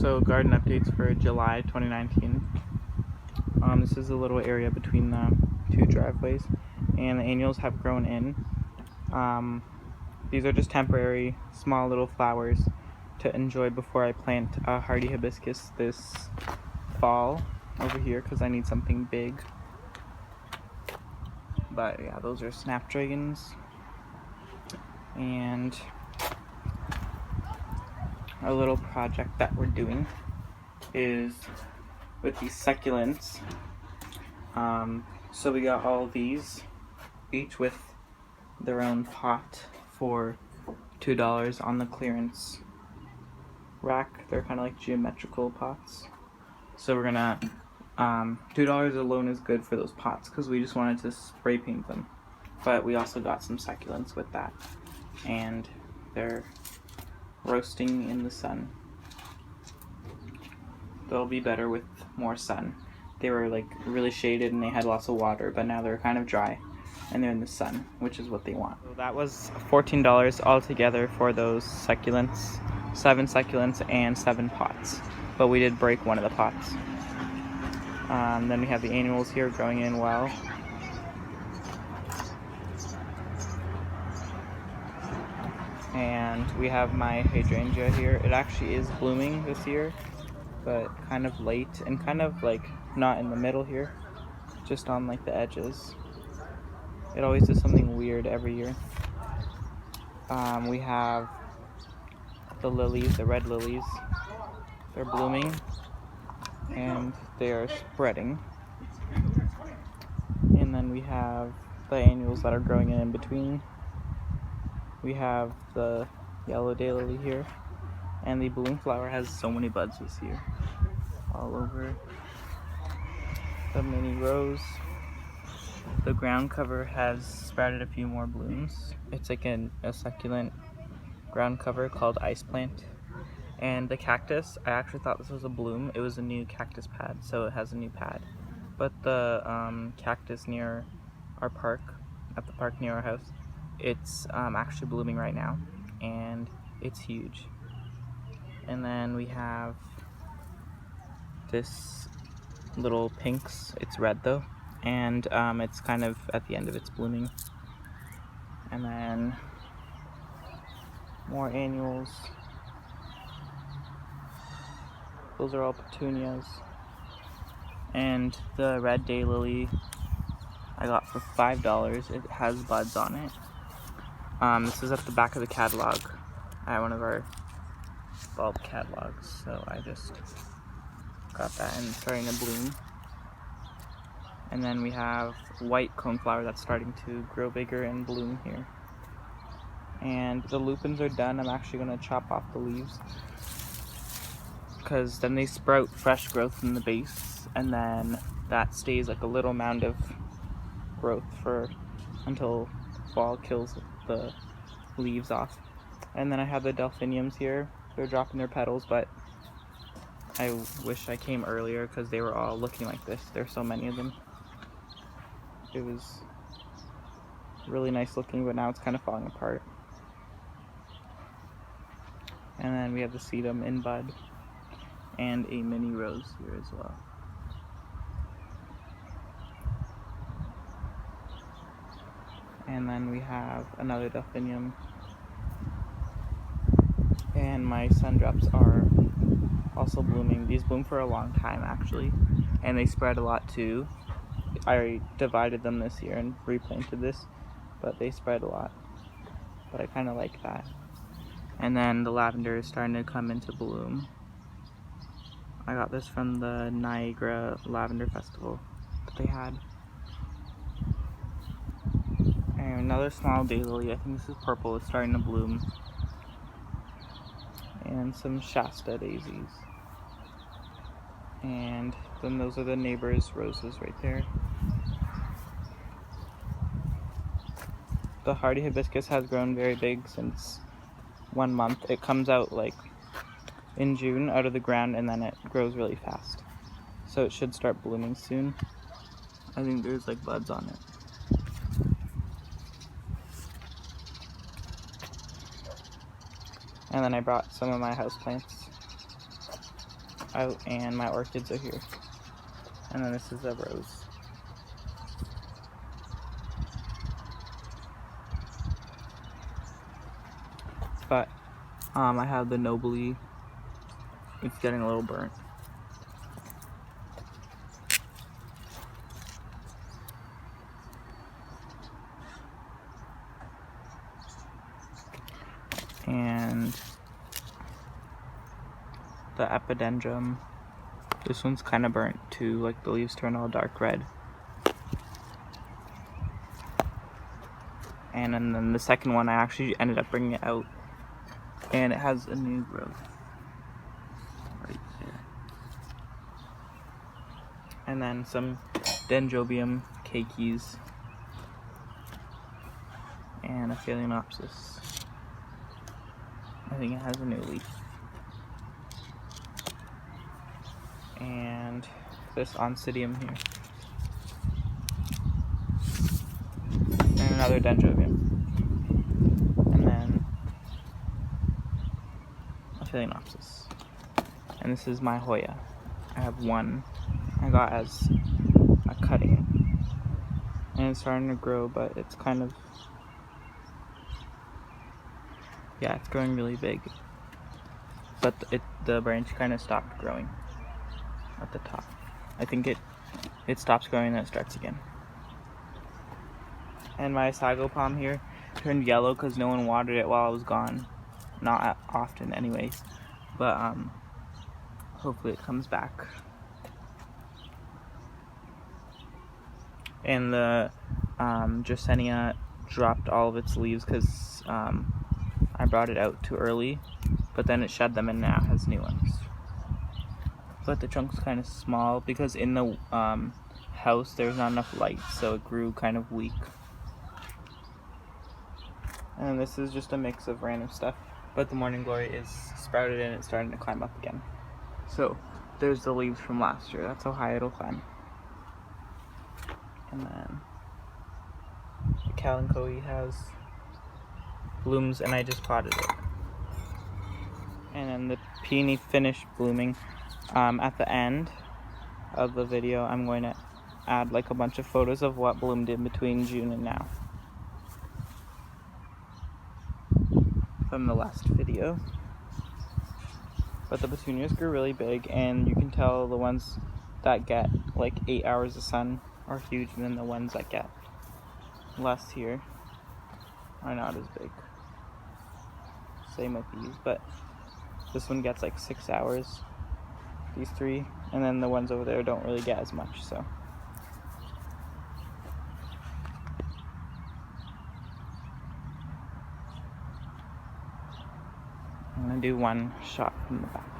So garden updates for July 2019. This is a little area between the two driveways, and the annuals have grown in. These are just temporary, small little flowers to enjoy before I plant a hardy hibiscus this fall over here, because I need something big. But yeah, those are snapdragons. And a little project that we're doing is with these succulents. So we got all these, each with their own pot for $2 on the clearance rack. They're kind of like geometrical pots. So we're gonna, $2 alone is good for those pots because we just wanted to spray paint them. But we also got some succulents with that, and they're roasting in the sun. They'll be better with more sun. They were like really shaded and they had lots of water, but now they're kind of dry and they're in the sun, which is what they want. So that was $14 altogether for those succulents, 7 succulents and 7 pots, but we did break one of the pots. Then we have the annuals here growing in well. And we have my hydrangea here. It actually is blooming this year, but kind of late and kind of like not in the middle here, just on like the edges. It always does something weird every year. We have the lilies, the red lilies. They're blooming and they are spreading. And then we have the annuals that are growing in between. We have the yellow daylily here, and the balloon flower has so many buds this year, all over the mini rose. The ground cover has sprouted a few more blooms. It's like a succulent ground cover called ice plant. And the cactus, I actually thought this was a bloom. It was a new cactus pad, so it has a new pad. But the cactus near our park, at the park near our house, it's actually blooming right now, and it's huge. And then we have this little pinks. It's red though, and it's kind of at the end of its blooming. And then more annuals. Those are all petunias. And the red daylily I got for $5. It has buds on it. This is at the back of the catalog. I have one of our bulb catalogs, so I just got that and it's starting to bloom. And then we have white coneflower that's starting to grow bigger and bloom here. And the lupins are done. I'm actually going to chop off the leaves, because then they sprout fresh growth from the base, and then that stays like a little mound of growth for until fall kills the leaves off. And then I have the delphiniums here. They're dropping their petals, but I wish I came earlier because they were all looking like this. There's so many of them. It was really nice looking, but now it's kind of falling apart. And then we have the sedum in bud and a mini rose here as well. And then we have another delphinium. And my sundrops are also blooming. These bloom for a long time actually, and they spread a lot too. I divided them this year and replanted this, but they spread a lot. But I kind of like that. And then the lavender is starting to come into bloom. I got this from the Niagara Lavender Festival that they had. And another small daylily, I think this is purple, is starting to bloom. And some Shasta daisies. And then those are the neighbor's roses right there. The hardy hibiscus has grown very big since 1 month. It comes out like in June out of the ground, and then it grows really fast. So it should start blooming soon. I think there's like buds on it. And then I brought some of my houseplants. out, and my orchids are here. And then this is a rose. But I have the nobly. It's getting a little burnt. And the epidendrum, this one's kind of burnt too, like the leaves turn all dark red. And then the second one, I actually ended up bringing it out, and it has a new growth right there. And then some Dendrobium cakeys and a Phalaenopsis. I think it has a new leaf. And this Oncidium here. And another Dendrobium. And then a Phalaenopsis. And this is my Hoya. I have one I got as a cutting. And it's starting to grow, but it's kind of, yeah, it's growing really big. But the branch kind of stopped growing at the top. I think it stops growing and then it starts again. And my sago palm here turned yellow because no one watered it while I was gone. Not often anyways. But hopefully it comes back. And the Dracenia dropped all of its leaves because I brought it out too early. But then it shed them and now it has new ones. But the trunk's kind of small because in the house there's not enough light, so it grew kind of weak. And this is just a mix of random stuff. But the morning glory is sprouted and it's starting to climb up again. So there's the leaves from last year. That's how high it'll climb. And then the Kalanchoe has blooms and I just potted it. And then the peony finished blooming. At the end of the video, I'm going to add like a bunch of photos of what bloomed in between June and now from the last video. But the petunias grew really big, and you can tell the ones that get like 8 hours of sun are huge, and then the ones that get less here are not as big. Same with these, but this one gets like 6 hours, these three, and then the ones over there don't really get as much, so. I'm gonna do one shot from the back.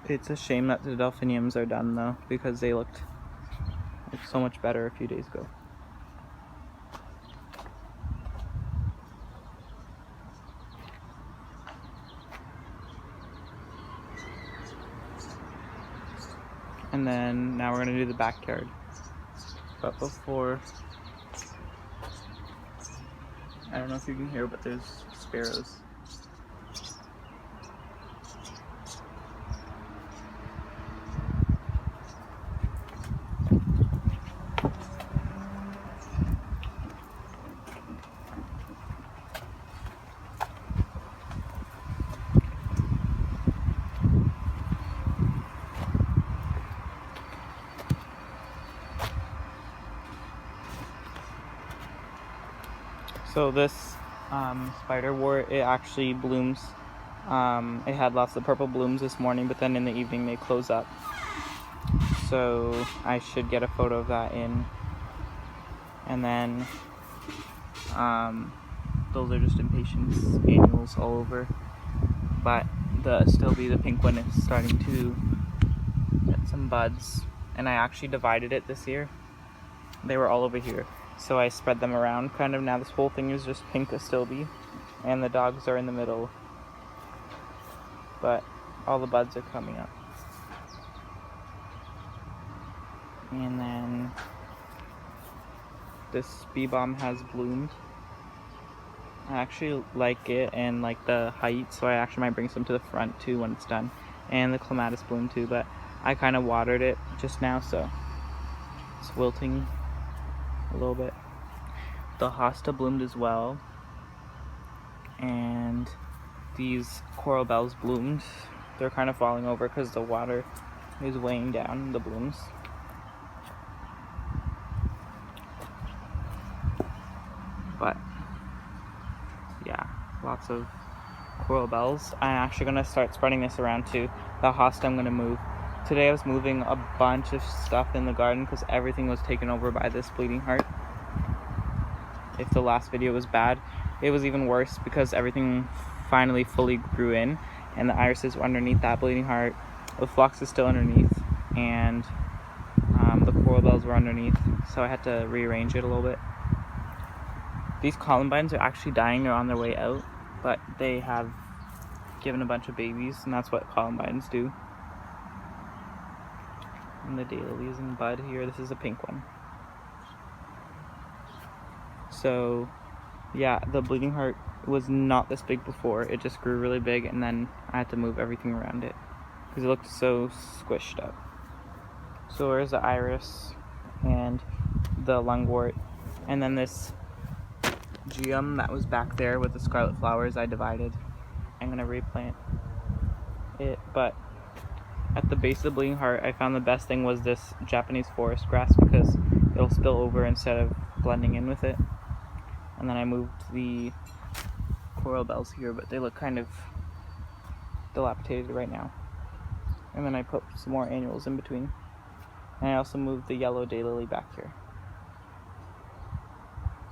It's a shame that the delphiniums are done though, because they looked so much better a few days ago. And then now we're gonna do the backyard. But before, I don't know if you can hear, but there's sparrows. So this spiderwort, it actually blooms. It had lots of purple blooms this morning, but then in the evening they close up. So I should get a photo of that in. And then those are just impatiens annuals all over. But the pink one is starting to get some buds. And I actually divided it this year. They were all over here. So I spread them around kind of. Now this whole thing is just pink astilbe, and the dogs are in the middle. But all the buds are coming up. And then this bee balm has bloomed. I actually like it and like the height, so I actually might bring some to the front too when it's done. And the clematis bloom too, but I kind of watered it just now, so it's wilting a little bit. The hosta bloomed as well, and these coral bells bloomed. They're kind of falling over because the water is weighing down the blooms. But yeah, lots of coral bells. I'm actually going to start spreading this around too. The hosta I'm going to move. Today I was moving a bunch of stuff in the garden because everything was taken over by this bleeding heart. If the last video was bad, it was even worse because everything finally fully grew in, and the irises were underneath that bleeding heart. The phlox is still underneath, and the coral bells were underneath, so I had to rearrange it a little bit. These columbines are actually dying. They're on their way out, but they have given a bunch of babies, and that's what columbines do. And the daylily is in bud here. This is a pink one. So yeah, the bleeding heart was not this big before. It just grew really big, and then I had to move everything around it because it looked so squished up. So there's the iris and the lungwort, and then this geum that was back there with the scarlet flowers I divided. I'm gonna replant it, but at the base of the bleeding heart I found the best thing was this Japanese forest grass because it'll spill over instead of blending in with it. And then I moved the coral bells here, but they look kind of dilapidated right now. And then I put some more annuals in between. And I also moved the yellow daylily back here.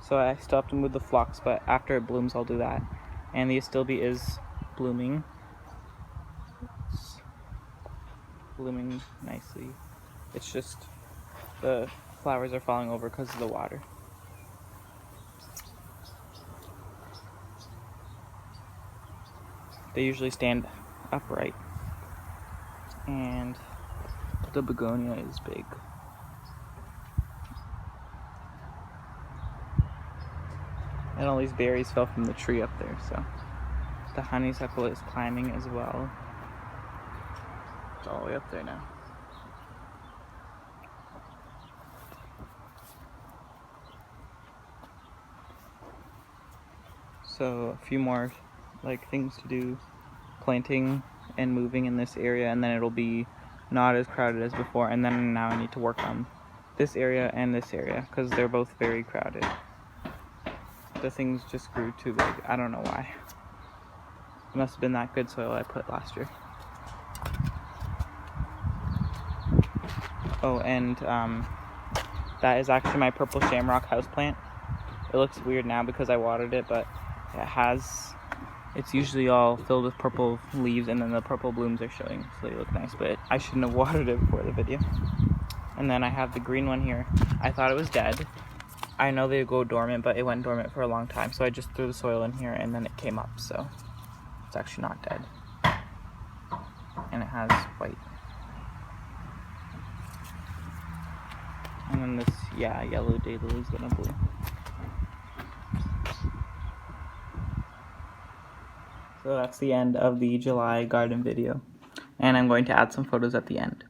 So I still have to move the phlox, but after it blooms I'll do that. And the astilbe is blooming. It's blooming nicely. It's just the flowers are falling over because of the water. They usually stand upright. And the begonia is big. And all these berries fell from the tree up there, so the honeysuckle is climbing as well. It's all the way up there now. So a few more things to do, planting and moving in this area, and then it'll be not as crowded as before. And then now I need to work on this area and this area because they're both very crowded. The things just grew too big. I don't know why. It must have been that good soil I put last year. Oh, and that is actually my purple shamrock houseplant. It looks weird now because I watered it, but it's usually all filled with purple leaves, and then the purple blooms are showing, so they look nice, but I shouldn't have watered it before the video. And then I have the green one here. I thought it was dead. I know they go dormant, but it went dormant for a long time, so I just threw the soil in here and then it came up, so it's actually not dead. And it has white. And then this, yellow daylily is gonna bloom. So that's the end of the July garden video, and I'm going to add some photos at the end.